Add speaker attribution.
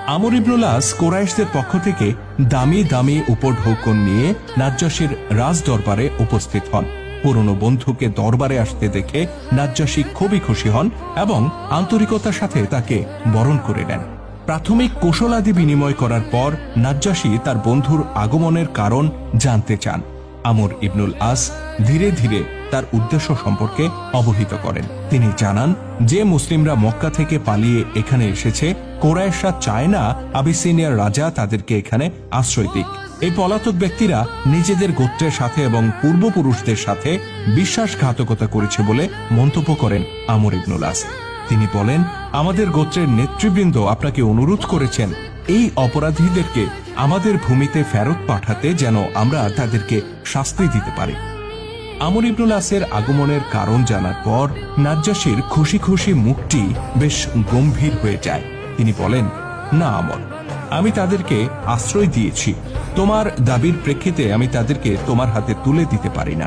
Speaker 1: আমর ইবনুল আস কুরাইশদের পক্ষ থেকে দামি দামি উপঢৌকন নিয়ে নাজ্জাশীর রাজ দরবারে উপস্থিত হন। পুরনো বন্ধুকে দরবারে আসতে দেখে নাজ্জাশী খুবই খুশি হন এবং আন্তরিকতার সাথে তাকে বরণ করে নেন। প্রাথমিক কৌশলাদি বিনিময় করার পর নাজ্জাশী তার বন্ধুর আগমনের কারণ জানতে চান। আমর ইবনুল আস ধীরে ধীরে তার উদ্দেশ্য সম্পর্কে অবহিত করেন। তিনি জানান যে মুসলিমরা মক্কা থেকে পালিয়ে এখানে এসেছে, কুরাইশরা চায় না আবিসিনিয়ার রাজা তাদেরকে এখানে আশ্রয় দিক। এই পলাতক ব্যক্তিরা নিজেদের গোত্রের সাথে এবং পূর্বপুরুষদের সাথে বিশ্বাসঘাতকতা করেছে বলে মন্তব্য করেন আমর ইবনুল আস। তিনি বলেন, আমাদের গোত্রের নেতৃবৃন্দ আপনাকে অনুরোধ করেছেন এই অপরাধীদেরকে আমাদের ভূমিতে ফেরত পাঠাতে, যেন আমরা তাদেরকে শাস্তি দিতে পারি। আমর ইবনুল আসের আগমনের কারণ জানার পর নাজ্জাশীর খুশি খুশি মুখটি বেশ গম্ভীর হয়ে যায়। তিনি বলেন, না আমর, আমি তাদেরকে আশ্রয় দিয়েছি। তোমার দাবির প্রেক্ষিতে আমি তাদেরকে তোমার হাতে তুলে দিতে পারি না।